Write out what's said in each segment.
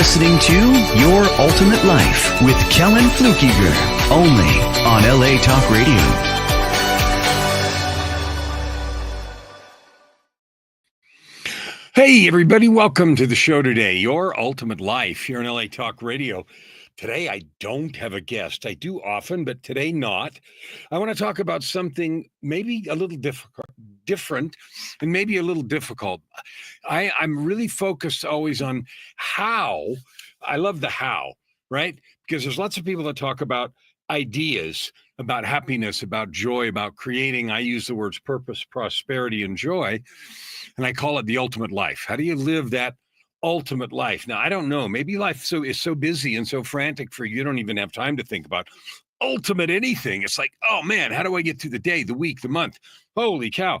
listening to Your Ultimate Life with Kellan Fluckiger, only on LA Talk Radio. Hey, everybody. Welcome to the show today, Your Ultimate Life, here on LA Talk Radio. Today, I don't have a guest. I do often, but today not. I want to talk about something maybe a little different, and maybe a little difficult. I'm really focused always on how. I love the how, right? Because there's lots of people that talk about ideas, about happiness, about joy, about creating. I use the words purpose, prosperity, and joy, and I call it the ultimate life. How do you live that ultimate life? Now, I don't know. Maybe life is so busy and so frantic for you don't even have time to think about ultimate anything. It's like, oh man, how do I get through the day, the week, the month? Holy cow.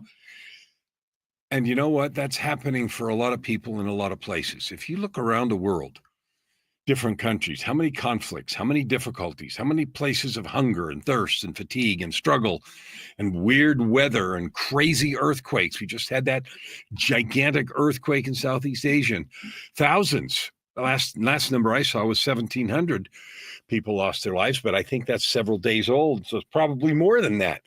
And you know what? That's happening for a lot of people in a lot of places. If you look around the world, different countries, how many conflicts, how many difficulties, how many places of hunger and thirst and fatigue and struggle and weird weather and crazy earthquakes. We just had that gigantic earthquake in Southeast Asia. Thousands. The last number I saw was 1,700 people lost their lives, but I think that's several days old, so it's probably more than that.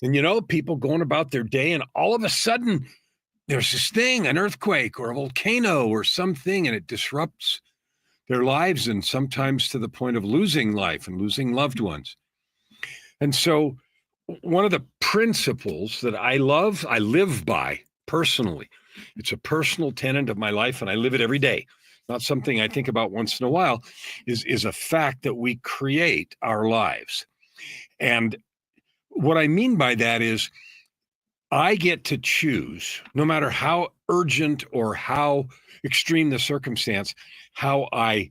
And, you know, people going about their day, and all of a sudden there's this thing, an earthquake or a volcano or something, and it disrupts their lives, and sometimes to the point of losing life and losing loved ones. And so one of the principles that I live by personally, it's a personal tenet of my life, and I live it every day, not something I think about once in a while, is a fact that we create our lives. And what I mean by that is I get to choose, no matter how urgent or how extreme the circumstance, how I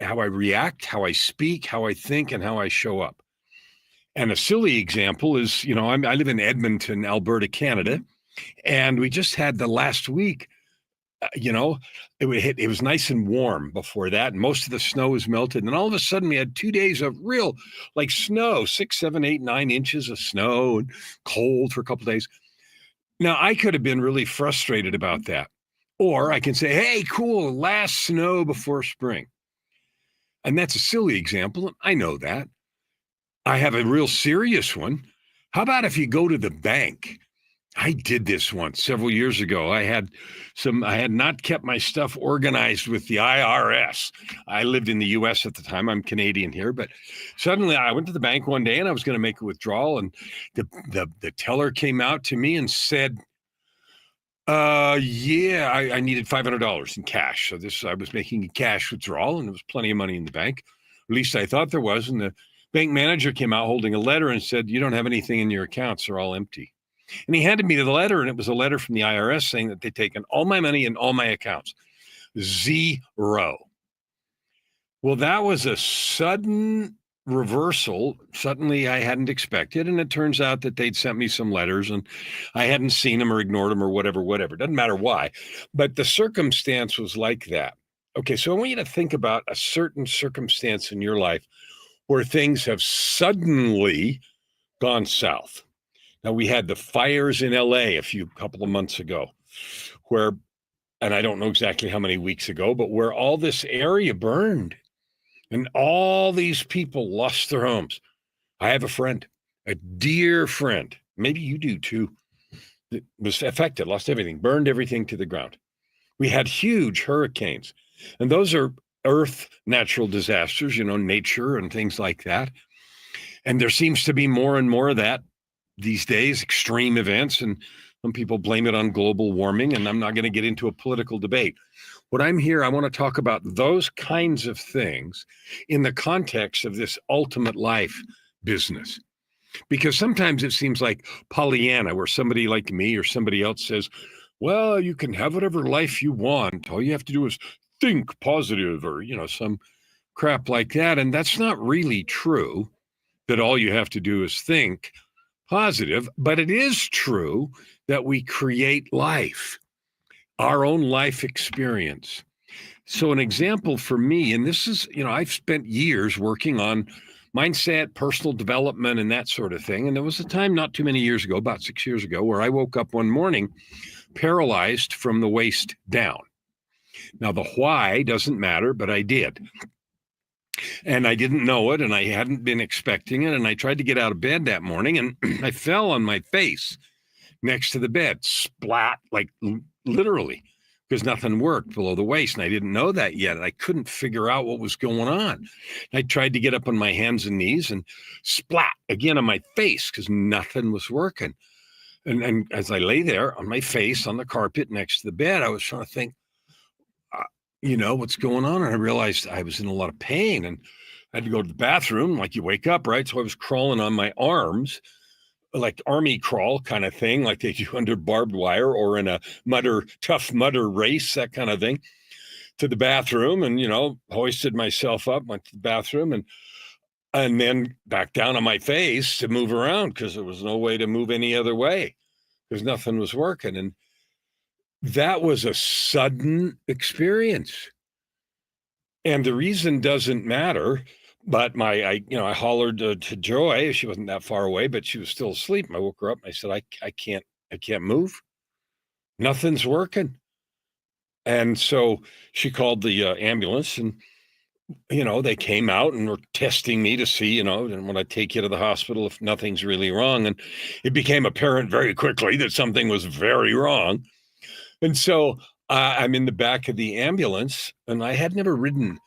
react, how I speak, how I think, and how I show up. And a silly example is, you know, I live in Edmonton, Alberta, Canada, and we just had the last week, it was nice and warm before that, and most of the snow was melted. And all of a sudden we had 2 days of real, like snow, 6, 7, 8, 9 inches of snow, and cold for a couple of days. Now, I could have been really frustrated about that. Or I can say, hey, cool, last snow before spring. And that's a silly example, and I know that. I have a real serious one. How about if you go to the bank? I did this once several years ago. I had not kept my stuff organized with the IRS. I lived in the US at the time. I'm Canadian here, but suddenly I went to the bank one day and I was going to make a withdrawal, and the teller came out to me and said, I needed $500 in cash. So I was making a cash withdrawal, and there was plenty of money in the bank. At least I thought there was. And the bank manager came out holding a letter and said, you don't have anything in your accounts. They're all empty. And he handed me the letter, and it was a letter from the IRS saying that they'd taken all my money in all my accounts. Zero. Well, that was a sudden reversal. Suddenly I hadn't expected, and it turns out that they'd sent me some letters and I hadn't seen them or ignored them or whatever. Doesn't matter why, but the circumstance was like that. Okay, so I want you to think about a certain circumstance in your life where things have suddenly gone south. Now, we had the fires in LA couple of months ago, and I don't know exactly how many weeks ago, but where all this area burned. And all these people lost their homes. I have a friend, a dear friend, maybe you do too, that was affected, lost everything, burned everything to the ground. We had huge hurricanes, and those are earth natural disasters, you know, nature and things like that. And there seems to be more and more of that these days, extreme events, and some people blame it on global warming, and I'm not going to get into a political debate. What I'm here, I want to talk about those kinds of things in the context of this ultimate life business. Because sometimes it seems like Pollyanna, where somebody like me or somebody else says, well, you can have whatever life you want. All you have to do is think positive, or, you know, some crap like that. And that's not really true, that all you have to do is think positive. But it is true that we create life, our own life experience. So an example for me, and this is, you know, I've spent years working on mindset, personal development, and that sort of thing. And there was a time not too many years ago, about 6 years ago, where I woke up one morning paralyzed from the waist down. Now, the why doesn't matter, but I did. And I didn't know it, and I hadn't been expecting it. And I tried to get out of bed that morning, and I fell on my face next to the bed, splat, like literally, because nothing worked below the waist. And I didn't know that yet. And I couldn't figure out what was going on. I tried to get up on my hands and knees and splat again on my face because nothing was working. And as I lay there on my face on the carpet next to the bed, I was trying to think, what's going on? And I realized I was in a lot of pain and I had to go to the bathroom. Like you wake up, right? So I was crawling on my arms, like army crawl kind of thing, like they do under barbed wire or in a tough mudder race, that kind of thing, to the bathroom, and hoisted myself up, went to the bathroom, and then back down on my face to move around because there was no way to move any other way because nothing was working. And that was a sudden experience. And the reason doesn't matter. But I hollered to Joy. She wasn't that far away, but she was still asleep. I woke her up. And I said, I can't move. Nothing's working. And so she called the ambulance, and they came out and were testing me to see, and when I take you to the hospital if nothing's really wrong. And it became apparent very quickly that something was very wrong. And so I'm in the back of the ambulance, and I had never ridden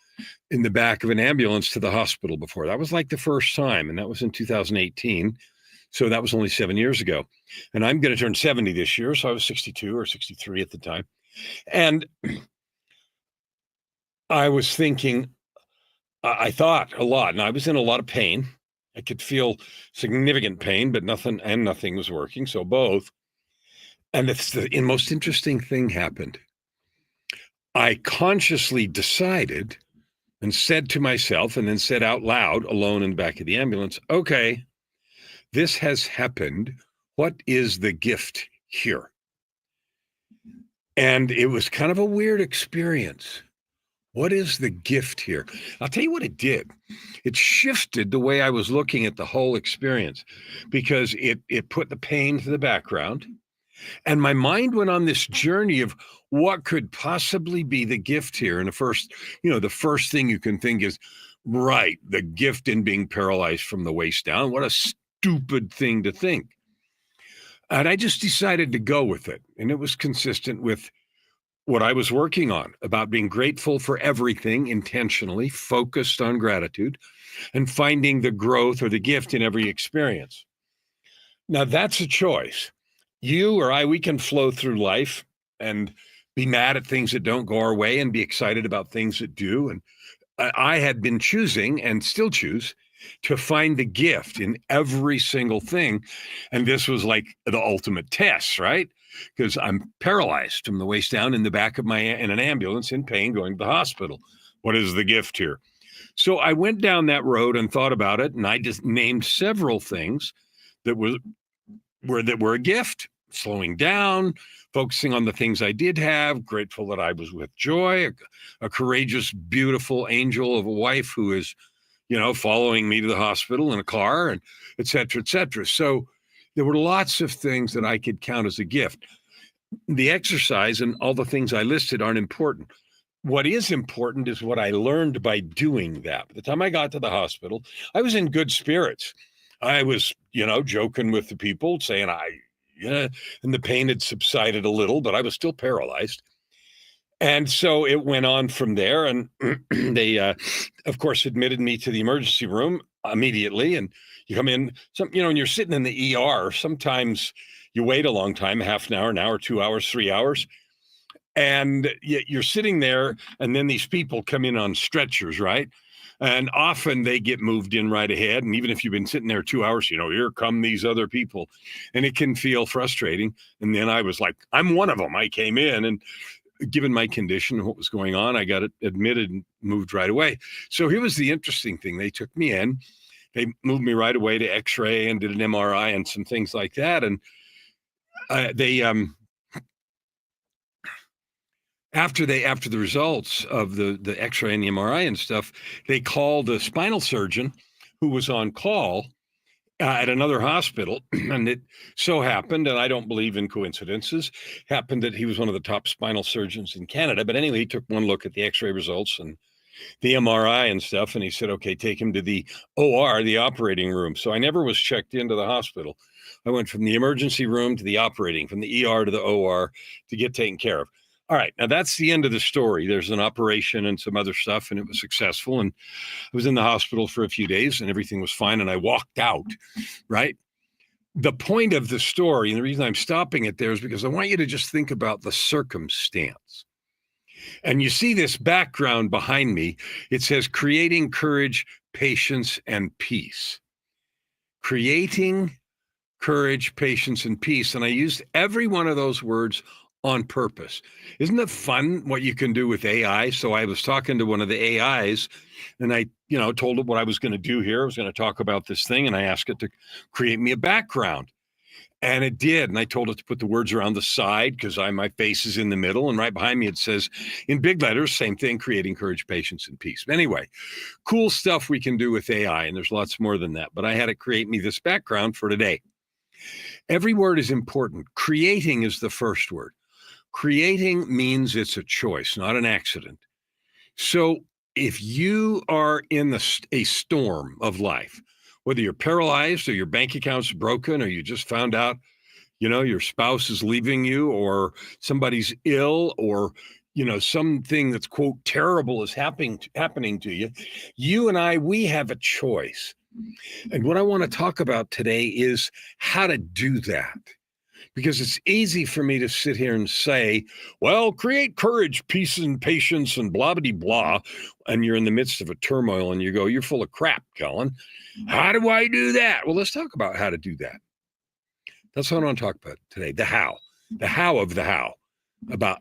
in the back of an ambulance to the hospital before. That was like the first time, and that was in 2018. So that was only 7 years ago. And I'm going to turn 70 this year, so I was 62 or 63 at the time. And I was thinking, I thought a lot, and I was in a lot of pain. I could feel significant pain, but nothing was working, so both. And the most interesting thing happened. I consciously decided and said to myself, and then said out loud, alone in the back of the ambulance, okay, this has happened. What is the gift here? And it was kind of a weird experience. What is the gift here? I'll tell you what it did. It shifted the way I was looking at the whole experience because it put the pain to the background. And my mind went on this journey of what could possibly be the gift here. And the first thing you can think is, right, the gift in being paralyzed from the waist down. What a stupid thing to think. And I just decided to go with it. And it was consistent with what I was working on about being grateful for everything intentionally, focused on gratitude, and finding the growth or the gift in every experience. Now, that's a choice. You or I, we can flow through life and be mad at things that don't go our way and be excited about things that do. And I had been choosing and still choose to find the gift in every single thing. And this was like the ultimate test, right? Because I'm paralyzed from the waist down in the back of in an ambulance in pain going to the hospital. What is the gift here? So I went down that road and thought about it. And I just named several things that were a gift. Slowing down, focusing on the things I did have, grateful that I was with Joy, a courageous, beautiful angel of a wife who is, following me to the hospital in a car, and et cetera, et cetera. So there were lots of things that I could count as a gift. The exercise and all the things I listed aren't important. What is important is what I learned by doing that. By the time I got to the hospital, I was in good spirits. I was, joking with the people, saying and the pain had subsided a little, but I was still paralyzed. And so it went on from there. And they, of course, admitted me to the emergency room immediately. And you come in, and you're sitting in the ER. Sometimes you wait a long time, half an hour, 2 hours, 3 hours. And you're sitting there, and then these people come in on stretchers, right? And often they get moved in right ahead. And even if you've been sitting there 2 hours, here come these other people. And it can feel frustrating. And then I was like, I'm one of them. I came in, and given my condition and what was going on, I got admitted and moved right away. So here was the interesting thing. They took me in. They moved me right away to X-ray and did an MRI and some things like that. And after the results of the X-ray and the MRI and stuff, they called the spinal surgeon who was on call, at another hospital. And it so happened, and I don't believe in coincidences, happened that he was one of the top spinal surgeons in Canada. But anyway, he took one look at the x-ray results and the MRI and stuff, and he said, okay, take him to the OR, the operating room. So I never was checked into the hospital. I went from the emergency room to the operating, from the ER to the OR to get taken care of. All right, now that's the end of the story. There's an operation and some other stuff, and it was successful. And I was in the hospital for a few days, and everything was fine, and I walked out, right? The point of the story, and the reason I'm stopping it there, is because I want you to just think about the circumstance. And you see this background behind me. It says creating courage, patience, and peace. Creating courage, patience, and peace. And I used every one of those words on purpose. Isn't it fun what you can do with AI? So I was talking to one of the AIs, and I, told it what I was going to do here. I was going to talk about this thing, and I asked it to create me a background. And it did. And I told it to put the words around the side because my face is in the middle. And right behind me, it says in big letters, same thing, creating courage, patience, and peace. But anyway, cool stuff we can do with AI. And there's lots more than that. But I had it create me this background for today. Every word is important. Creating is the first word. Creating means it's a choice, not an accident. So if you are in a storm of life, whether you're paralyzed or your bank account's broken or you just found out, your spouse is leaving you or somebody's ill or, something that's, quote, terrible is happening to you, you and I, we have a choice. And what I want to talk about today is how to do that. Because it's easy for me to sit here and say, well, create courage, peace, and patience, and blah, blah, blah. And you're in the midst of a turmoil and you go, you're full of crap, Kellan. How do I do that? Well, let's talk about how to do that. That's what I want to talk about today. The how of the how, about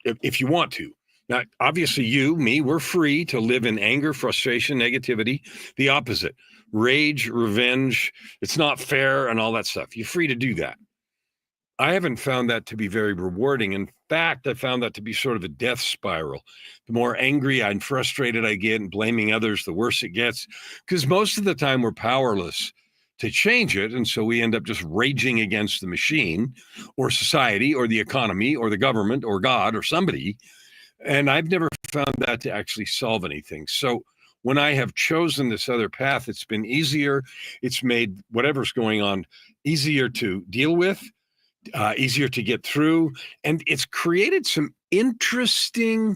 if you want to. Now, obviously, me, we're free to live in anger, frustration, negativity, the opposite, rage, revenge. It's not fair and all that stuff. You're free to do that. I haven't found that to be very rewarding. In fact, I found that to be sort of a death spiral. The more angry and frustrated I get and blaming others, the worse it gets, because most of the time we're powerless to change it. And so we end up just raging against the machine or society or the economy or the government or God or somebody. And I've never found that to actually solve anything. So when I have chosen this other path, it's been easier. It's made whatever's going on easier to deal with. Easier to get through. And it's created some interesting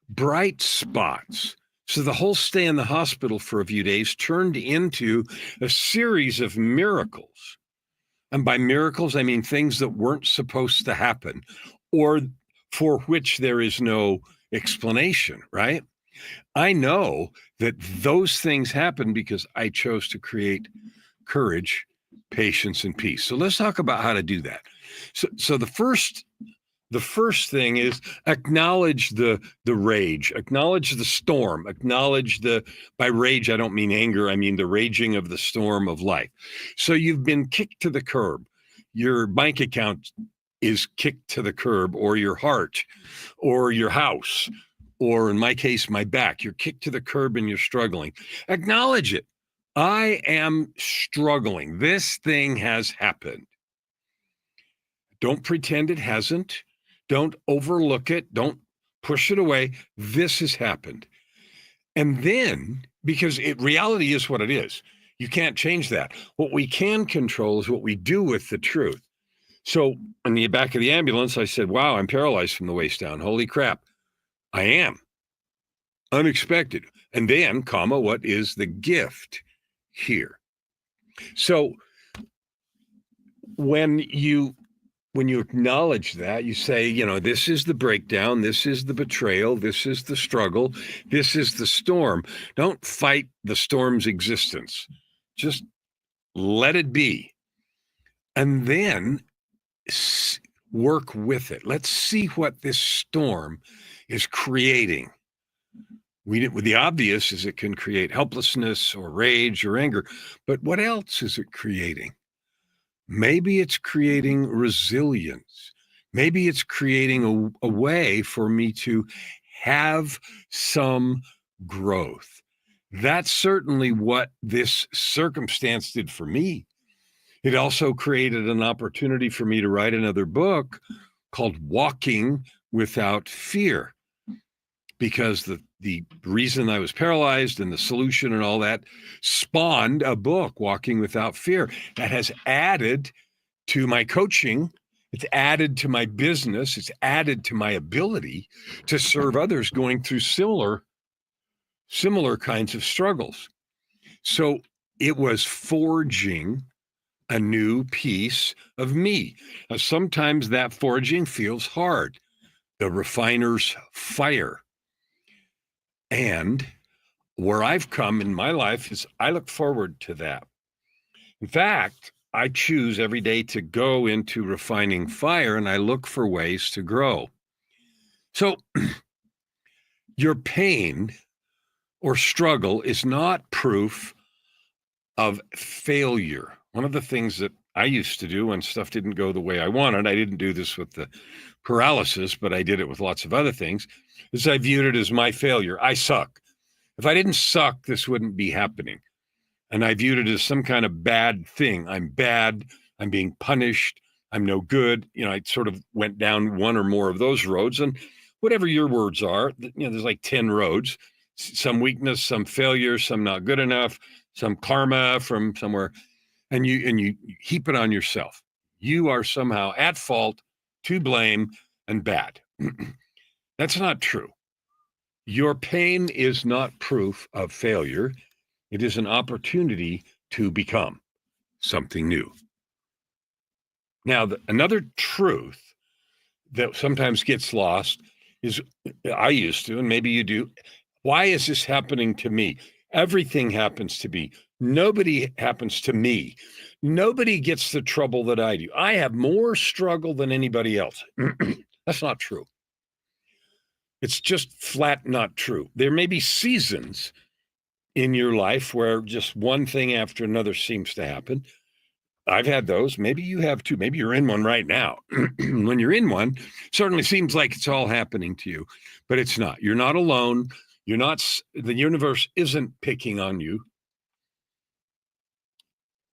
bright spots. So the whole stay in the hospital for a few days turned into a series of miracles. And by miracles, I mean things that weren't supposed to happen or for which there is no explanation, right? I know that those things happen because I chose to create courage, patience, and peace. So let's talk about how to do that. So the first thing is acknowledge the rage, acknowledge the storm, by rage, I don't mean anger, I mean the raging of the storm of life. So you've been kicked to the curb. Your bank account is kicked to the curb, or your heart, or your house, or in my case, my back. You're kicked to the curb and you're struggling. Acknowledge it. I am struggling. This thing has happened. Don't pretend it hasn't. Don't overlook it. Don't push it away. This has happened. And then, because reality is what it is, you can't change that. What we can control is what we do with the truth. So in the back of the ambulance, I said, wow, I'm paralyzed from the waist down. Holy crap. I am. Unexpected. And then, what is the gift here? So when you acknowledge that, you say, this is the breakdown, this is the betrayal, this is the struggle, this is the storm. Don't fight the storm's existence. Just let it be. And then work with it. Let's see what this storm is creating. The obvious is it can create helplessness or rage or anger, but what else is it creating? Maybe it's creating resilience. Maybe it's creating a way for me to have some growth. That's certainly what this circumstance did for me. It also created an opportunity for me to write another book called Walking Without Fear, because the reason I was paralyzed and the solution and all that spawned a book, Walking Without Fear, that has added to my coaching. It's added to my business. It's added to my ability to serve others going through similar kinds of struggles. So it was forging a new piece of me. Now, sometimes that forging feels hard. The refiner's fire. And where I've come in my life is I look forward to that. In fact, I choose every day to go into refining fire, and I look for ways to grow. So your pain or struggle is not proof of failure. One of the things that I used to do when stuff didn't go the way I wanted, I didn't do this with the paralysis, but I did it with lots of other things, is I viewed it as my failure. I suck. If I didn't suck, this wouldn't be happening. And I viewed it as some kind of bad thing. I'm bad. I'm being punished. I'm no good. I sort of went down one or more of those roads. And whatever your words are, there's like 10 roads, some weakness, some failure, some not good enough, some karma from somewhere. And you heap it on yourself. You are somehow at fault, to blame, and bad. That's not true. Your pain is not proof of failure. It is an opportunity to become something new. Now, another truth that sometimes gets lost is, I used to, and maybe you do, why is this happening to me? Everything happens to me. Nobody happens to me. Nobody gets the trouble that I do. I have more struggle than anybody else. That's not true. It's just flat not true. There may be seasons in your life where just one thing after another seems to happen. I've had those. Maybe you have too. Maybe you're in one right now. When you're in one, certainly seems like it's all happening to you, but it's not. You're not alone. You're not, the universe isn't picking on you.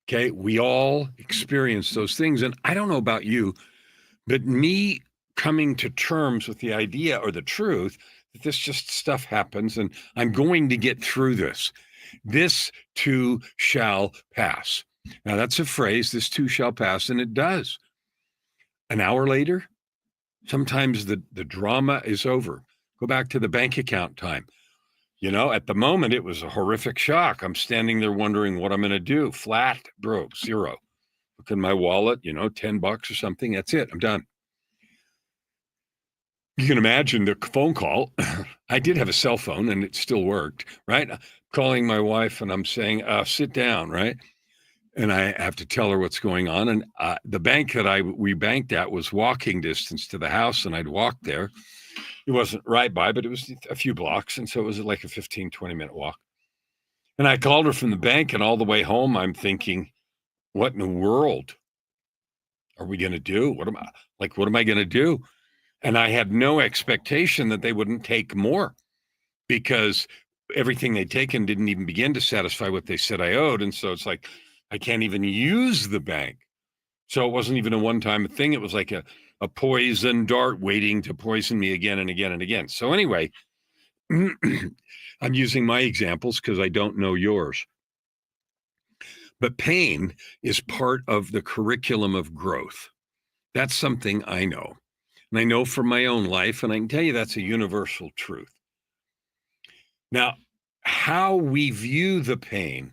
Okay. We all experience those things. And I don't know about you, but me coming to terms with the idea or the truth that this just stuff happens and I'm going to get through this. This too shall pass. Now that's a phrase, this too shall pass, and it does. An hour later, sometimes the drama is over. Go back to the bank account time. At the moment, it was a horrific shock. I'm standing there wondering what I'm going to do. Flat, broke, zero. Look in my wallet, $10 or something. That's it. I'm done. You can imagine the phone call. I did have a cell phone and it still worked, right? Calling my wife and I'm saying, sit down, right? And I have to tell her what's going on. And the bank that we banked at was walking distance to the house, and I'd walk there. It wasn't right by, but it was a few blocks. And so it was like a 15, 20-minute walk. And I called her from the bank, and all the way home, I'm thinking, what in the world are we going to do? What am I going to do? And I had no expectation that they wouldn't take more, because everything they'd taken didn't even begin to satisfy what they said I owed. And so it's like, I can't even use the bank. So it wasn't even a one-time thing. It was like a poison dart waiting to poison me again and again and again. So anyway, I'm using my examples because I don't know yours. But pain is part of the curriculum of growth. That's something I know. And I know from my own life, and I can tell you that's a universal truth. Now, how we view the pain,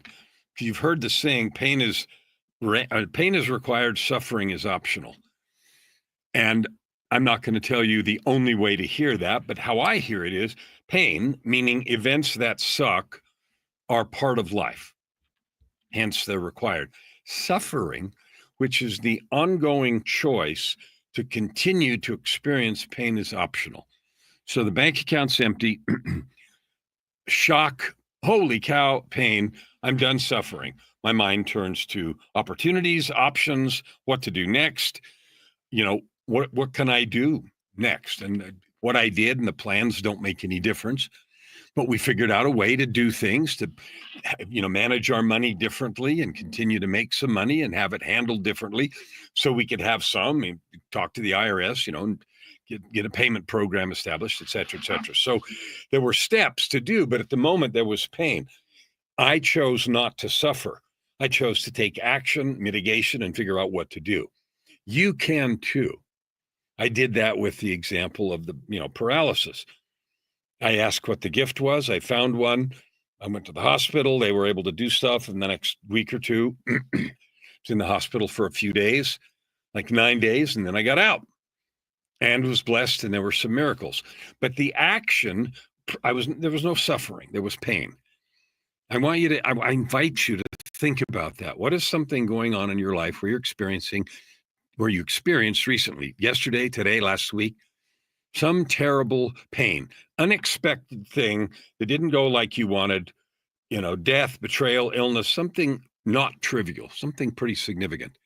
you've heard the saying, pain is required, suffering is optional. And I'm not going to tell you the only way to hear that, but how I hear it is pain, meaning events that suck, are part of life. Hence, they're required. Suffering, which is the ongoing choice to continue to experience pain, is optional. So the bank account's empty. Shock, holy cow, pain, I'm done suffering. My mind turns to opportunities, options, what to do next. What can I do next? And what I did and the plans don't make any difference. But we figured out a way to do things to, manage our money differently and continue to make some money and have it handled differently so we could have some and talk to the IRS, and get a payment program established, et cetera, et cetera. So there were steps to do, but at the moment there was pain. I chose not to suffer. I chose to take action, mitigation, and figure out what to do. You can too. I did that with the example of the, paralysis. I asked what the gift was. I found one. I went to the hospital. They were able to do stuff. And the next week or two, I was in the hospital for a few days, like 9 days. And then I got out and was blessed. And there were some miracles. But the action, there was no suffering. There was pain. I invite you to think about that. What is something going on in your life where you experienced recently, yesterday, today, last week, some terrible pain, unexpected thing that didn't go like you wanted, death, betrayal, illness, something not trivial, something pretty significant.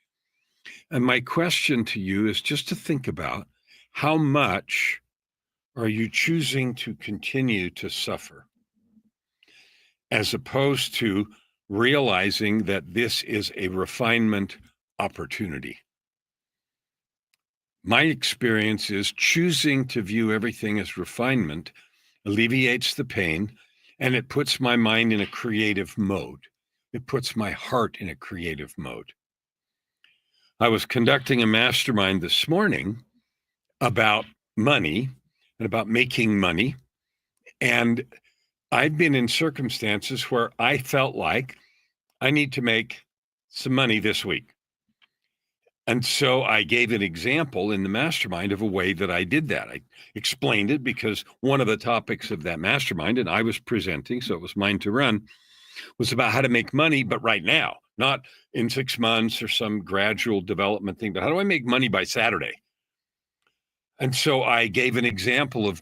And my question to you is just to think about how much are you choosing to continue to suffer as opposed to realizing that this is a refinement opportunity. My experience is choosing to view everything as refinement alleviates the pain, and it puts my mind in a creative mode. It puts my heart in a creative mode. I was conducting a mastermind this morning about money and about making money. And I've been in circumstances where I felt like I need to make some money this week. And so I gave an example in the mastermind of a way that I did that. I explained it because one of the topics of that mastermind, and I was presenting, so it was mine to run, was about how to make money, but right now, not in 6 months or some gradual development thing, but how do I make money by Saturday? And so I gave an example of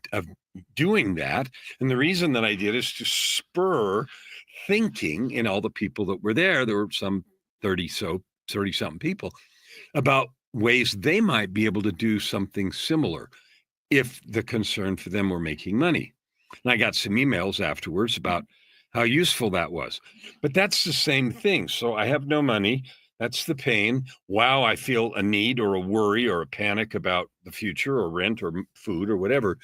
doing that. And the reason that I did is to spur thinking in all the people that were there. There were some 30-something people, about ways they might be able to do something similar if the concern for them were making money. And I got some emails afterwards about how useful that was. But that's the same thing. So I have no money. That's the pain. Wow, I feel a need or a worry or a panic about the future or rent or food or whatever.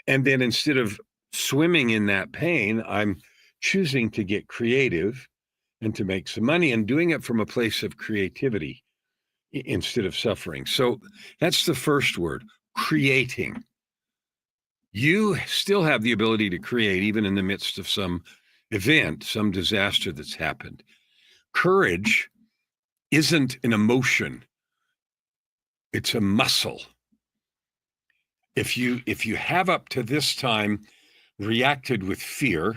And then instead of swimming in that pain, I'm choosing to get creative and to make some money and doing it from a place of creativity instead of suffering. So that's the first word, creating. You still have the ability to create even in the midst of some event, some disaster that's happened. Courage isn't an emotion. It's a muscle. If you have up to this time reacted with fear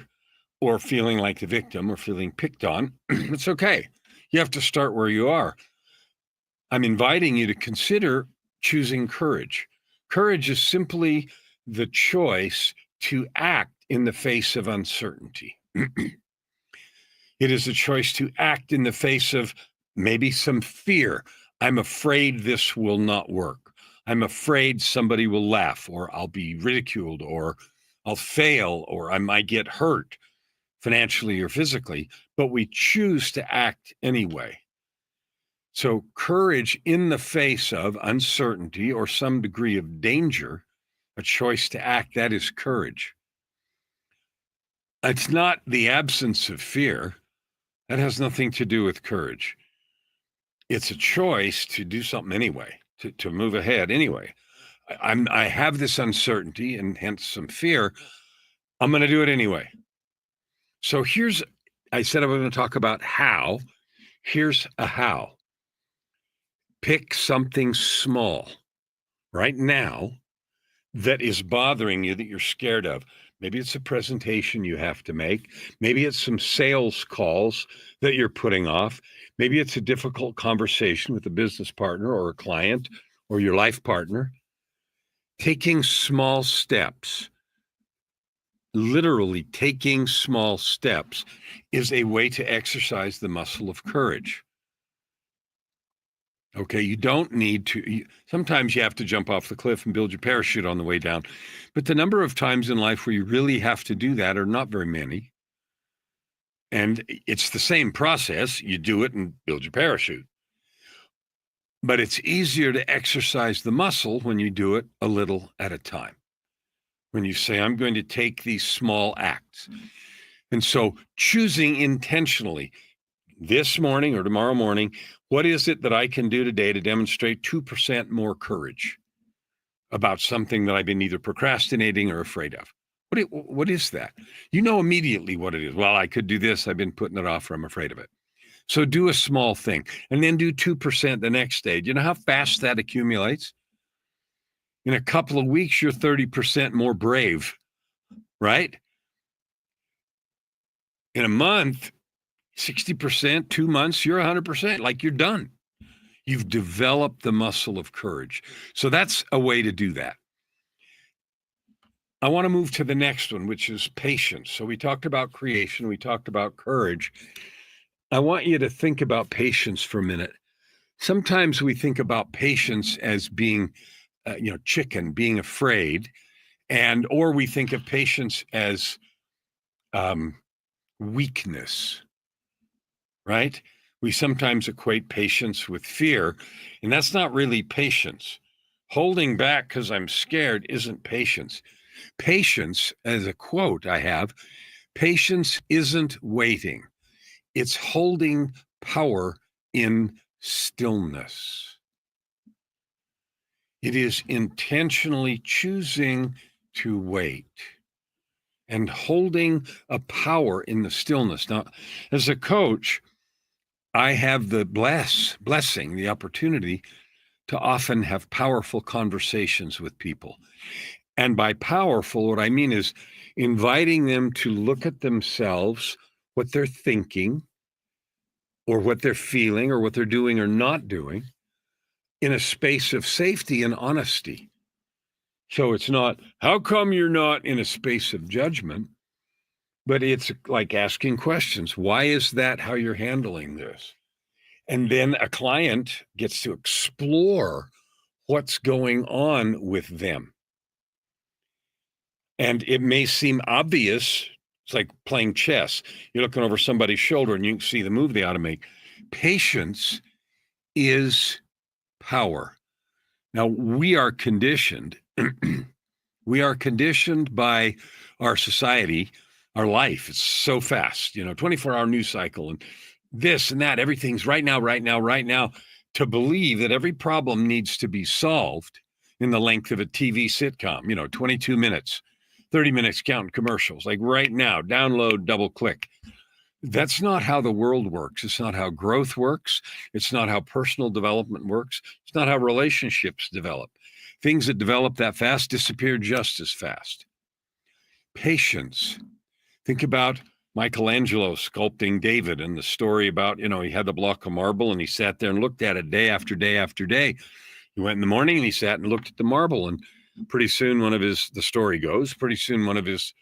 or feeling like the victim or feeling picked on, it's okay. You have to start where you are. I'm inviting you to consider choosing courage. Courage is simply the choice to act in the face of uncertainty. It is a choice to act in the face of maybe some fear. I'm afraid this will not work. I'm afraid somebody will laugh, or I'll be ridiculed, or I'll fail, or I might get hurt financially or physically, but we choose to act anyway. So courage in the face of uncertainty or some degree of danger, a choice to act, that is courage. It's not the absence of fear. That has nothing to do with courage. It's a choice to do something anyway, to move ahead anyway. I have this uncertainty and hence some fear. I'm going to do it anyway. So I said I was going to talk about how. Here's a how. Pick something small right now that is bothering you, that you're scared of. Maybe it's a presentation you have to make. Maybe it's some sales calls that you're putting off. Maybe it's a difficult conversation with a business partner or a client or your life partner. Taking small steps, literally taking small steps, is a way to exercise the muscle of courage. Okay, you don't need to. Sometimes you have to jump off the cliff and build your parachute on the way down. But the number of times in life where you really have to do that are not very many. And it's the same process. You do it and build your parachute. But it's easier to exercise the muscle when you do it a little at a time. When you say, I'm going to take these small acts. And so choosing intentionally this morning or tomorrow morning, what is it that I can do today to demonstrate 2% more courage about something that I've been either procrastinating or afraid of? What is that? You know immediately what it is. Well, I could do this. I've been putting it off or I'm afraid of it. So do a small thing and then do 2% the next day. Do you know how fast that accumulates? In a couple of weeks, you're 30% more brave, right? In a month, 60%, 2 months, you're 100%, like you're done. You've developed the muscle of courage. So that's a way to do that. I want to move to the next one, which is patience. So we talked about creation, we talked about courage. I want you to think about patience for a minute. Sometimes we think about patience as being, chicken, being afraid, or we think of patience as weakness, right? We sometimes equate patience with fear, and that's not really patience. Holding back because I'm scared isn't patience. Patience, as a quote I have, patience isn't waiting. It's holding power in stillness. It is intentionally choosing to wait and holding a power in the stillness. Now, as a coach, I have the blessing, the opportunity to often have powerful conversations with people. And by powerful, what I mean is inviting them to look at themselves, what they're thinking, or what they're feeling, or what they're doing or not doing, in a space of safety and honesty. So it's not, how come you're not in a space of judgment? But it's like asking questions. Why is that how you're handling this? And then a client gets to explore what's going on with them. And it may seem obvious. It's like playing chess. You're looking over somebody's shoulder and you can see the move they ought to make. Patience is power. Now, we are conditioned. We are conditioned by our society, our life. It's so fast, 24-hour news cycle and this and that. Everything's right now, right now, right now, to believe that every problem needs to be solved in the length of a TV sitcom, 22 minutes, 30 minutes counting commercials, like right now, download, double click. That's not how the world works. It's not how growth works. It's not how personal development works. It's not how relationships develop. Things that develop that fast disappear just as fast. Patience. Think about Michelangelo sculpting David and the story about, he had the block of marble and he sat there and looked at it day after day after day. He went in the morning and he sat and looked at the marble, and pretty soon the story goes, pretty soon one of his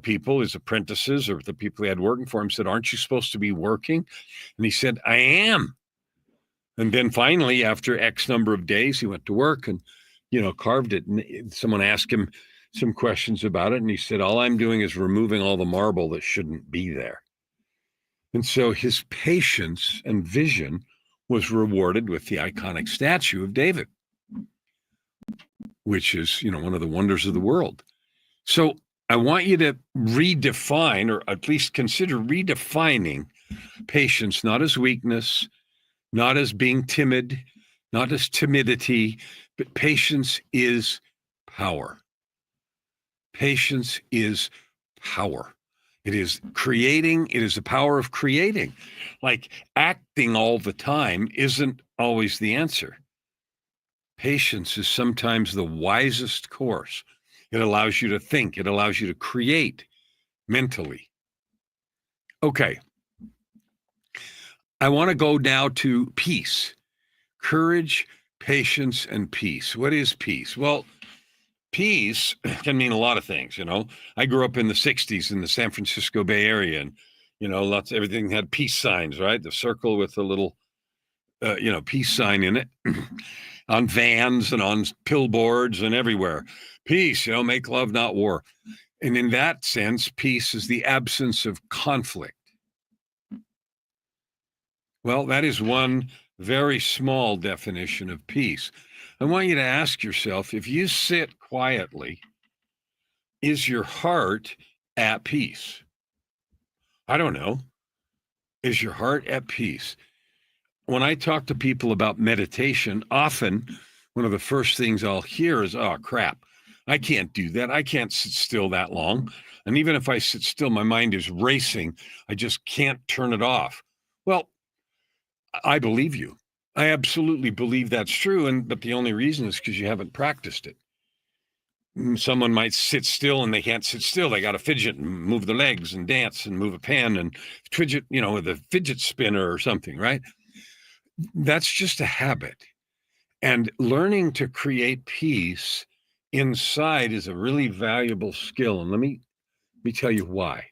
people, his apprentices or the people he had working for him said, aren't you supposed to be working? And he said, I am. And then finally, after X number of days, he went to work and, carved it. And someone asked him some questions about it. And he said, all I'm doing is removing all the marble that shouldn't be there. And so his patience and vision was rewarded with the iconic statue of David, which is, one of the wonders of the world. So I want you to redefine, or at least consider redefining patience, not as weakness, not as being timid, not as timidity, but patience is power. Patience is power. It is creating. It is the power of creating. Like acting all the time isn't always the answer. Patience is sometimes the wisest course. It allows you to think. It allows you to create mentally. Okay. I want to go now to peace. Courage, patience, and peace. What is peace? Well, peace can mean a lot of things, I grew up in the 60s in the San Francisco Bay Area, and, everything had peace signs, right? The circle with the little peace sign in it on vans and on billboards and everywhere. Peace, make love, not war. And in that sense, peace is the absence of conflict. Well, that is one very small definition of peace. I want you to ask yourself, if you sit quietly, is your heart at peace? I don't know. Is your heart at peace? When I talk to people about meditation, often one of the first things I'll hear is, oh, crap, I can't do that. I can't sit still that long. And even if I sit still, my mind is racing. I just can't turn it off. Well, I believe you. I absolutely believe that's true. But the only reason is because you haven't practiced it. Someone might sit still and they can't sit still. They got to fidget and move their legs and dance and move a pen and fidget, with a fidget spinner or something, right? That's just a habit. And learning to create peace inside is a really valuable skill. And let me tell you why.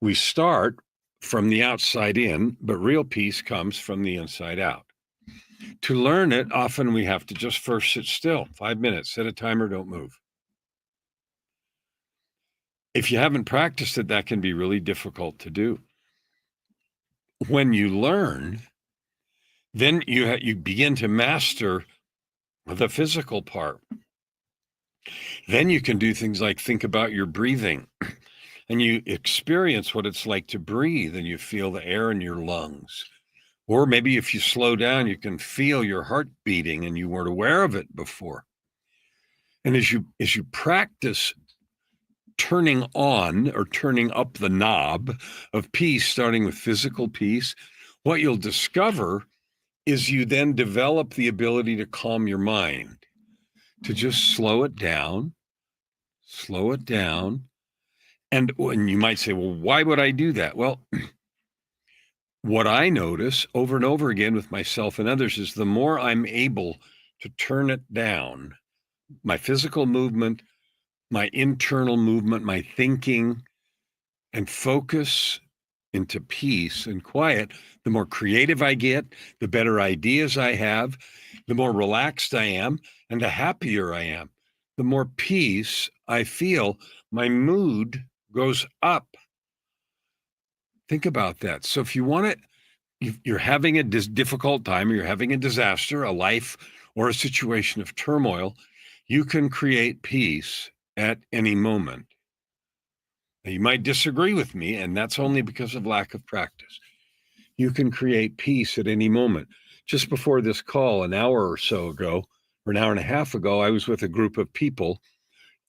We start from the outside in, but real peace comes from the inside out. To learn it, often we have to just first sit still, 5 minutes, set a timer, don't move. If you haven't practiced it, that can be really difficult to do. When you learn, then you begin to master the physical part. Then you can do things like think about your breathing, and you experience what it's like to breathe, and you feel the air in your lungs. Or maybe if you slow down, you can feel your heart beating and you weren't aware of it before. And as you practice turning on or turning up the knob of peace, starting with physical peace, what you'll discover is you then develop the ability to calm your mind, to just slow it down. And when you might say, well, why would I do that? Well, what I notice over and over again with myself and others is the more I'm able to turn it down, my physical movement, my internal movement, my thinking, and focus into peace and quiet, the more creative I get, the better ideas I have, the more relaxed I am, and the happier I am. The more peace I feel, my mood goes up. Think about that. So if you want it, you're having a difficult time, you're having a disaster, a life, or a situation of turmoil, you can create peace at any moment. Now, you might disagree with me, and that's only because of lack of practice. You can create peace at any moment. Just before this call, an hour or so ago, or an hour and a half ago, I was with a group of people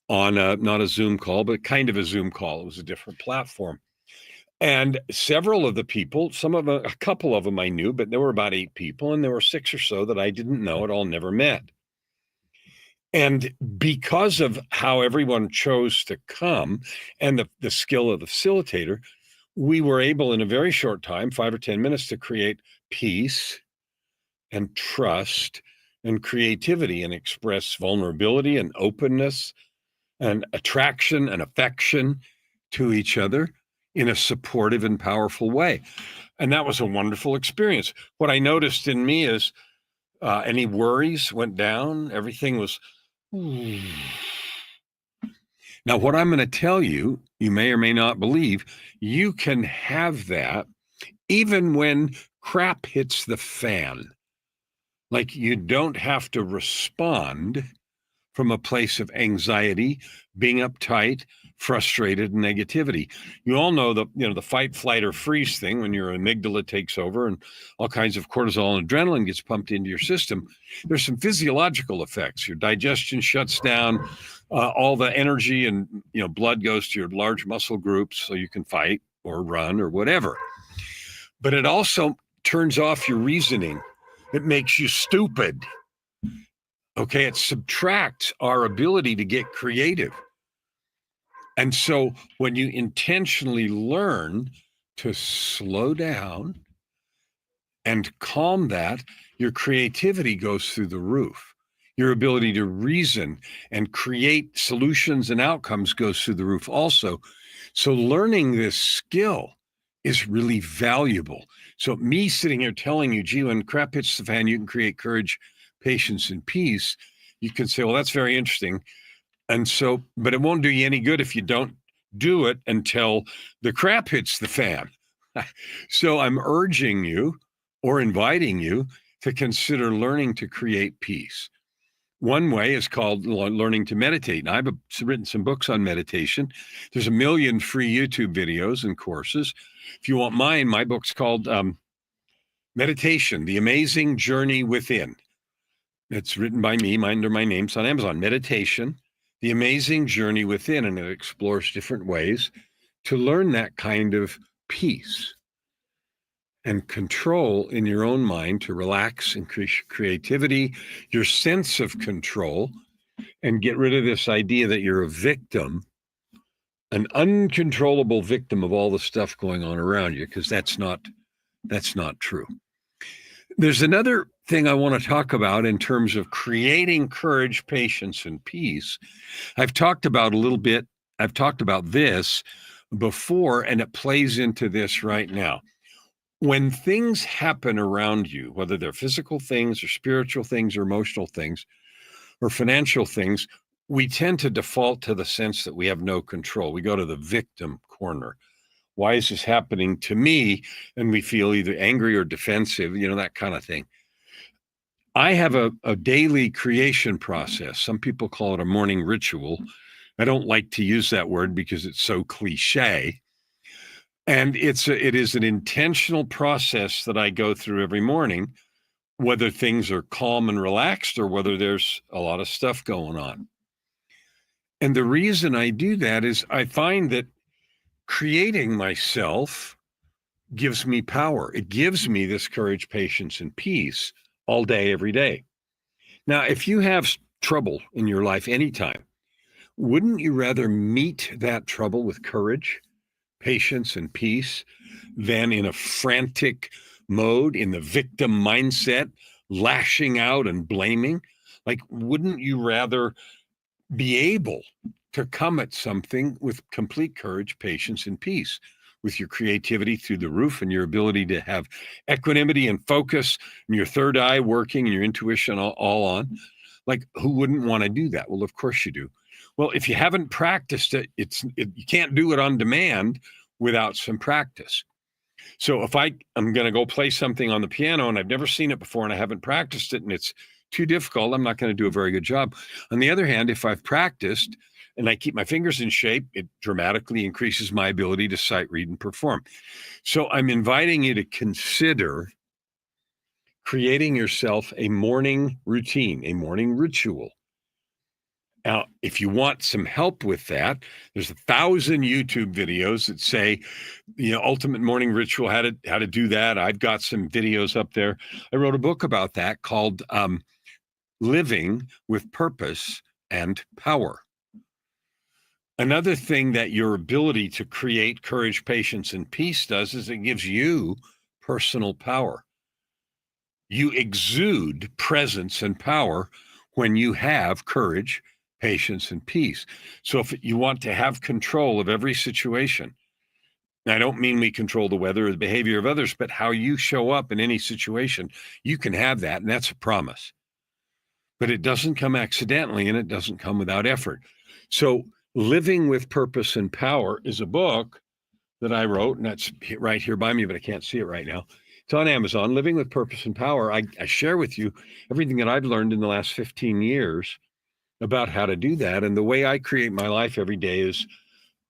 on not a Zoom call, but kind of a Zoom call. It was a different platform. And several of the people, a couple of them I knew, but there were about 8 people, and there were 6 or so that I didn't know at all, never met. And because of how everyone chose to come and the skill of the facilitator, we were able in a very short time, 5 or 10 minutes, to create peace and trust and creativity and express vulnerability and openness and attraction and affection to each other in a supportive and powerful way. And that was a wonderful experience. What I noticed in me is any worries went down. Everything was. Now, what I'm going to tell you, you may or may not believe, you can have that even when crap hits the fan. Like you don't have to respond from a place of anxiety, being uptight, frustrated, and negativity. You all know the fight, flight, or freeze thing when your amygdala takes over and all kinds of cortisol and adrenaline gets pumped into your system. There's some physiological effects. Your digestion shuts down, all the energy and blood goes to your large muscle groups so you can fight or run or whatever. But it also turns off your reasoning. It makes you stupid. Okay, it subtracts our ability to get creative. And so when you intentionally learn to slow down and calm that, your creativity goes through the roof. Your ability to reason and create solutions and outcomes goes through the roof also. So learning this skill is really valuable. So me sitting here telling you, gee, when crap hits the fan, you can create courage, patience, and peace. You can say, well, that's very interesting. And so, but it won't do you any good if you don't do it until the crap hits the fan. So I'm urging you or inviting you to consider learning to create peace. One way is called learning to meditate. Now, I've written some books on meditation. There's 1 million free YouTube videos and courses. If you want mine, my book's called Meditation, The Amazing Journey Within. It's written by me, under my name. It's on Amazon. Meditation, The Amazing Journey Within, and it explores different ways to learn that kind of peace and control in your own mind, to relax, increase creativity, your sense of control, and get rid of this idea that you're a victim, an uncontrollable victim of all the stuff going on around you, because that's not true. There's another thing I want to talk about in terms of creating courage, patience, and peace. I've talked about this before, and it plays into this right now. When things happen around you, whether they're physical things or spiritual things or emotional things or financial things, we tend to default to the sense that we have no control. We go to the victim corner. Why is this happening to me? And we feel either angry or defensive, that kind of thing. I have a daily creation process. Some people call it a morning ritual. I don't like to use that word because it's so cliche. And it is an intentional process that I go through every morning, whether things are calm and relaxed or whether there's a lot of stuff going on. And the reason I do that is I find that creating myself gives me power. It gives me this courage, patience, and peace all day, every day. Now, if you have trouble in your life anytime, wouldn't you rather meet that trouble with courage, patience, and peace than in a frantic mode, in the victim mindset, lashing out and blaming? Like, wouldn't you rather be able to come at something with complete courage, patience, and peace, with your creativity through the roof and your ability to have equanimity and focus and your third eye working and your intuition all on? Like, who wouldn't want to do that? Well, of course you do. Well, if you haven't practiced it, you can't do it on demand without some practice. So if I'm going to go play something on the piano and I've never seen it before and I haven't practiced it and it's too difficult, I'm not going to do a very good job. On the other hand, if I've practiced and I keep my fingers in shape, it dramatically increases my ability to sight read and perform. So I'm inviting you to consider creating yourself a morning routine, a morning ritual. Now, if you want some help with that, there's 1,000 YouTube videos that say, ultimate morning ritual, how to do that. I've got some videos up there. I wrote a book about that called Living with Purpose and Power. Another thing that your ability to create courage, patience, and peace does is it gives you personal power. You exude presence and power when you have courage, patience, and peace. So if you want to have control of every situation, I don't mean we control the weather or the behavior of others, but how you show up in any situation, you can have that, and that's a promise. But it doesn't come accidentally, and it doesn't come without effort. So Living with Purpose and Power is a book that I wrote, and that's right here by me, but I can't see it right now. It's on Amazon, Living with Purpose and Power. I share with you everything that I've learned in the last 15 years about how to do that. And the way I create my life every day is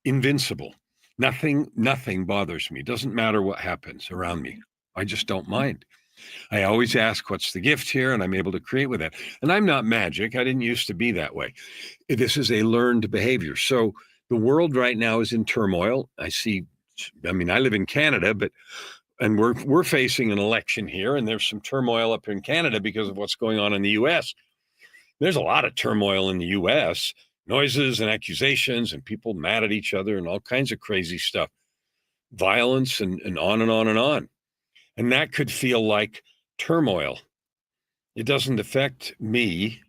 invincible. Nothing bothers me. It doesn't matter what happens around me. I just don't mind. I always ask, what's the gift here? And I'm able to create with that. And I'm not magic. I didn't used to be that way. This is a learned behavior. So the world right now is in turmoil. I live in Canada, and we're facing an election here, and there's some turmoil up in Canada because of what's going on in the US. There's a lot of turmoil in the US, noises and accusations and people mad at each other and all kinds of crazy stuff, violence and on and on and on. And that could feel like turmoil. It doesn't affect me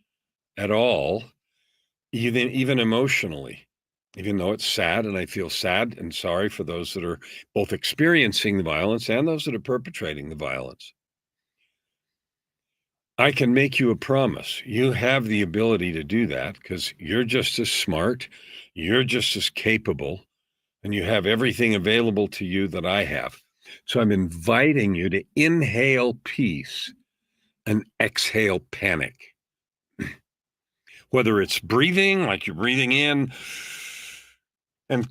at all, even emotionally. even though it's sad, and I feel sad and sorry for those that are both experiencing the violence and those that are perpetrating the violence. I can make you a promise. You have the ability to do that because you're just as smart, you're just as capable, and you have everything available to you that I have. So I'm inviting you to inhale peace and exhale panic. Whether it's breathing, like you're breathing in and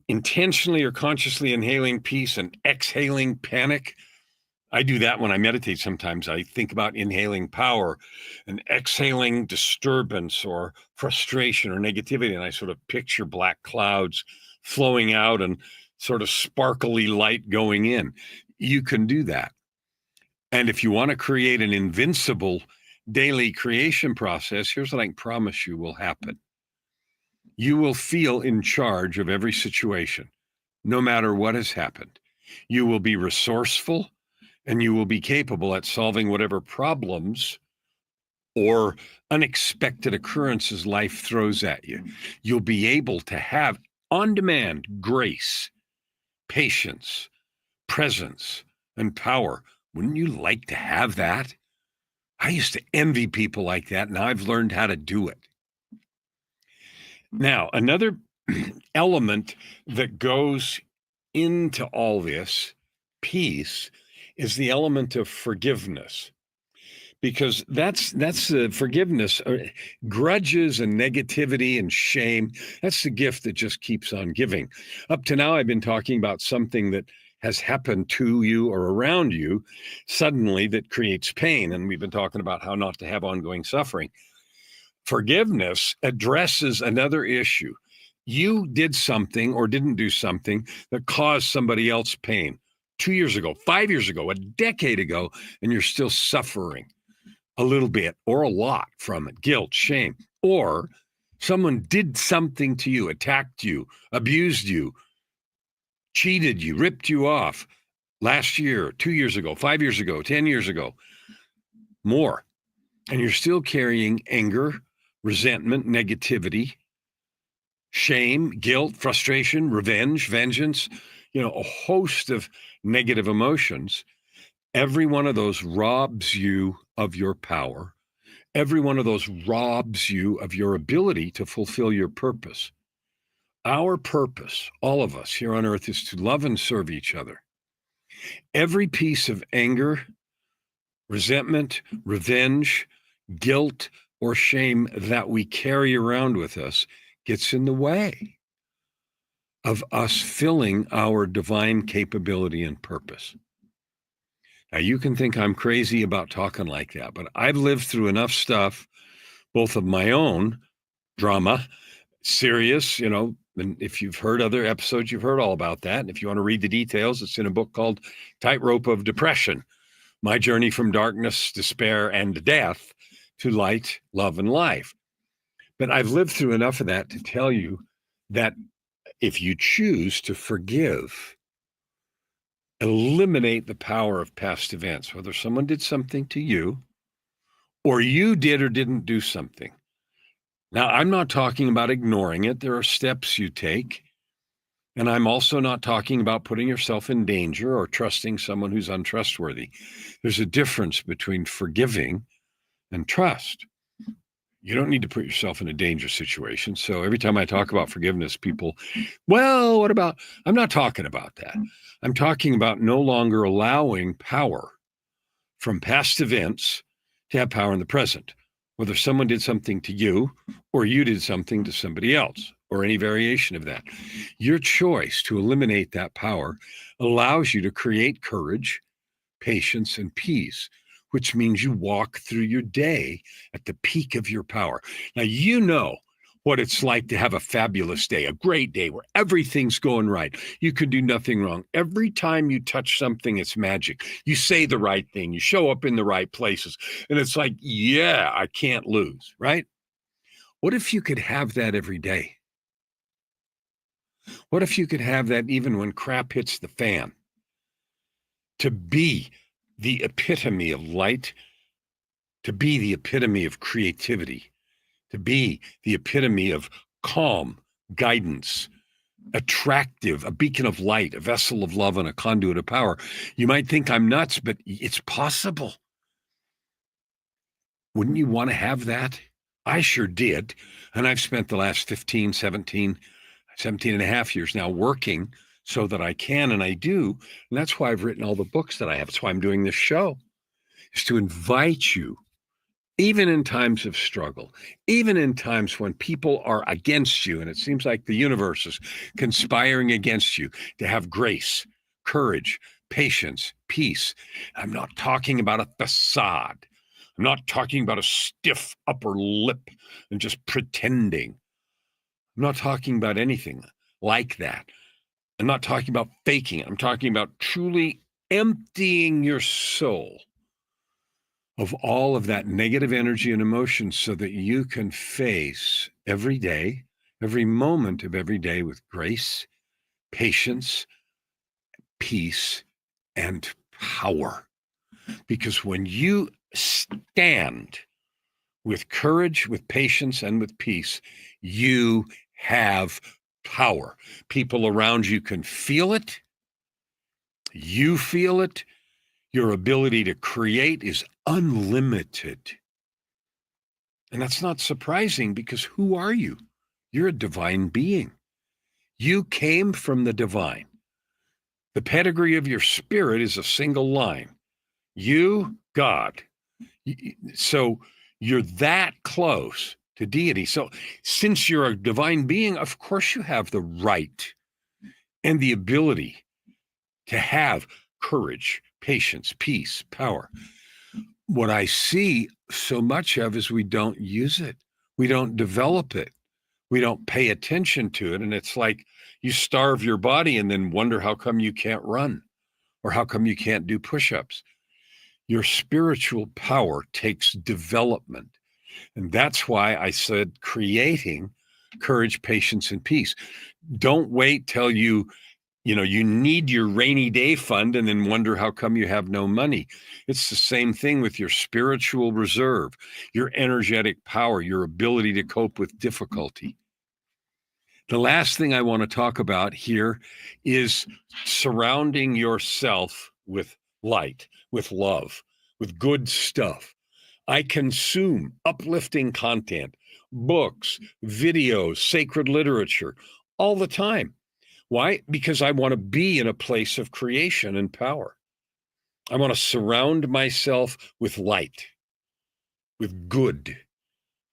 intentionally or consciously inhaling peace and exhaling panic. I do that when I meditate sometimes. I think about inhaling power and exhaling disturbance or frustration or negativity. And I sort of picture black clouds flowing out and sort of sparkly light going in. You can do that. And if you want to create an invincible daily creation process, here's what I can promise you will happen. You will feel in charge of every situation, no matter what has happened. You will be resourceful and you will be capable at solving whatever problems or unexpected occurrences life throws at you. You'll be able to have on demand grace, patience, presence, and power. Wouldn't you like to have that? I used to envy people like that. Now I've learned how to do it. Now, another element that goes into all this peace is the element of forgiveness, because that's forgiveness. Grudges and negativity and shame, that's the gift that just keeps on giving. Up to now, I've been talking about something that has happened to you or around you suddenly that creates pain, and we've been talking about how not to have ongoing suffering. Forgiveness addresses another issue. You did something or didn't do something that caused somebody else pain 2 years ago, 5 years ago, a decade ago, and you're still suffering a little bit or a lot from it, guilt, shame, or someone did something to you, attacked you, abused you, cheated you, ripped you off last year, 2 years ago, 5 years ago, 10 years ago, more. And you're still carrying anger, resentment, negativity, shame, guilt, frustration, revenge, vengeance, a host of negative emotions. Every one of those robs you of your power. Every one of those robs you of your ability to fulfill your purpose. Our purpose, all of us here on earth, is to love and serve each other. Every piece of anger, resentment, revenge, guilt, or shame that we carry around with us gets in the way of us filling our divine capability and purpose. Now, you can think I'm crazy about talking like that, but I've lived through enough stuff, both of my own drama, serious, and if you've heard other episodes, you've heard all about that. And if you want to read the details, it's in a book called Tightrope of Depression, My Journey from Darkness, Despair, and Death to Light, Love, and Life. But I've lived through enough of that to tell you that if you choose to forgive, eliminate the power of past events, whether someone did something to you or you did or didn't do something. Now, I'm not talking about ignoring it. There are steps you take. And I'm also not talking about putting yourself in danger or trusting someone who's untrustworthy. There's a difference between forgiving and trust. You don't need to put yourself in a dangerous situation. So every time I talk about forgiveness, people, well, what about? I'm not talking about that. I'm talking about no longer allowing power from past events to have power in the present, whether someone did something to you or you did something to somebody else or any variation of that. Your choice to eliminate that power allows you to create courage, patience, and peace, which means you walk through your day at the peak of your power. Now, you know what it's like to have a fabulous day, a great day where everything's going right. You can do nothing wrong. Every time you touch something, it's magic. You say the right thing, you show up in the right places, and it's like, yeah, I can't lose, right? What if you could have that every day? What if you could have that even when crap hits the fan? To be the epitome of light, to be the epitome of creativity, to be the epitome of calm, guidance, attractive, a beacon of light, a vessel of love, and a conduit of power. You might think I'm nuts, but it's possible. Wouldn't you want to have that? I sure did. And I've spent the last 17 and a half years now working so that I can, and I do. And that's why I've written all the books that I have. That's why I'm doing this show, is to invite you, even in times of struggle, even in times when people are against you, and it seems like the universe is conspiring against you, to have grace, courage, patience, peace. I'm not talking about a facade. I'm not talking about a stiff upper lip and just pretending. I'm not talking about anything like that. I'm not talking about faking it. I'm talking about truly emptying your soul of all of that negative energy and emotion so that you can face every day, every moment of every day with grace, patience, peace, and power. Because when you stand with courage, with patience, and with peace, you have power. People around you can feel it. You feel it. Your ability to create is unlimited. And that's not surprising, because who are you? You're a divine being. You came from the divine. The pedigree of your spirit is a single line. You, God. So you're that close to deity. So since you're a divine being, of course you have the right and the ability to have courage, patience, peace, power. What I see so much of is we don't use it. We don't develop it. We don't pay attention to it. And it's like you starve your body and then wonder how come you can't run or how come you can't do push-ups. Your spiritual power takes development. And that's why I said creating courage, patience, and peace. Don't wait till you need your rainy day fund and then wonder how come you have no money. It's the same thing with your spiritual reserve, your energetic power, your ability to cope with difficulty. The last thing I want to talk about here is surrounding yourself with light, with love, with good stuff. I consume uplifting content, books, videos, sacred literature all the time. Why? Because I want to be in a place of creation and power. I want to surround myself with light, with good.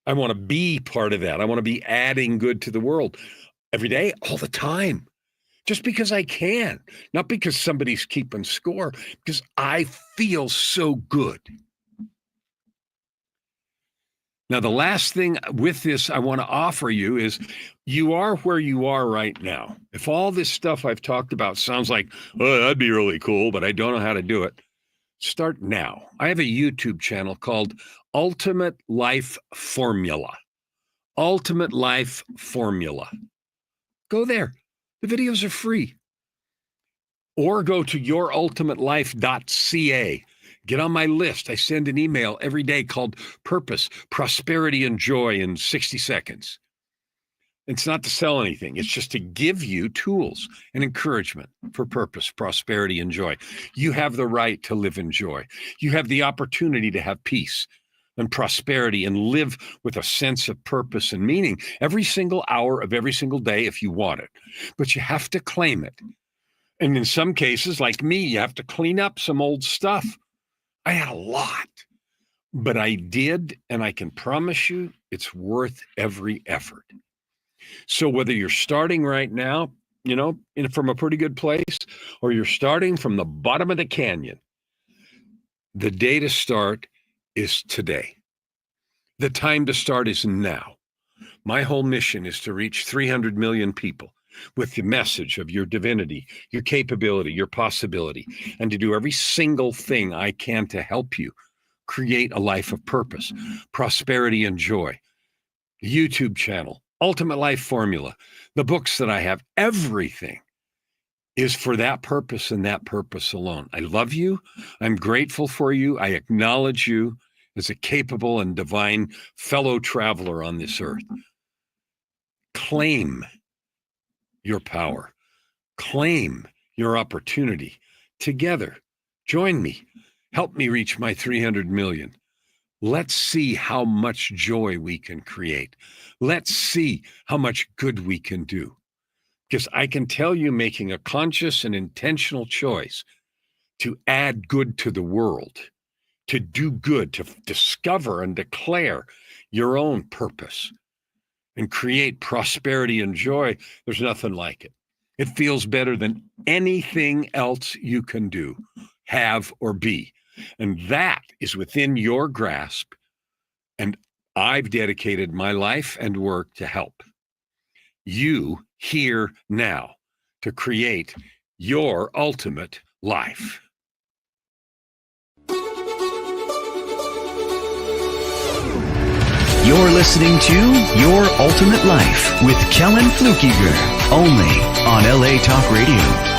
I want to be part of that. I want to be adding good to the world every day, all the time, just because I can, not because somebody's keeping score, because I feel so good. Now, the last thing with this I want to offer you is you are where you are right now. If all this stuff I've talked about sounds like, oh, that'd be really cool, but I don't know how to do it, start now. I have a YouTube channel called Ultimate Life Formula. Ultimate Life Formula. Go there. The videos are free. Or go to yourultimatelife.ca. Get on my list. I send an email every day called Purpose, Prosperity, and Joy in 60 seconds. It's not to sell anything. It's just to give you tools and encouragement for purpose, prosperity, and joy. You have the right to live in joy. You have the opportunity to have peace and prosperity and live with a sense of purpose and meaning every single hour of every single day if you want it. But you have to claim it. And in some cases, like me, you have to clean up some old stuff. I had a lot, but I did, and I can promise you it's worth every effort. So whether you're starting right now, from a pretty good place, or you're starting from the bottom of the canyon, the day to start is today. The time to start is now. My whole mission is to reach 300 million people with the message of your divinity, your capability, your possibility, and to do every single thing I can to help you create a life of purpose, prosperity, and joy. The YouTube channel, Ultimate Life Formula, the books that I have, everything is for that purpose and that purpose alone. I love you. I'm grateful for you. I acknowledge you as a capable and divine fellow traveler on this earth. Claim your power. Claim your opportunity. Together, join me. Help me reach my 300 million. Let's see how much joy we can create. Let's see how much good we can do. Because I can tell you, making a conscious and intentional choice to add good to the world, to do good, to discover and declare your own purpose and create prosperity and joy, there's nothing like it. It feels better than anything else you can do, have, or be. And that is within your grasp. And I've dedicated my life and work to help you here now to create your ultimate life. You're listening to Your Ultimate Life with Kellan Fluckiger, only on LA Talk Radio.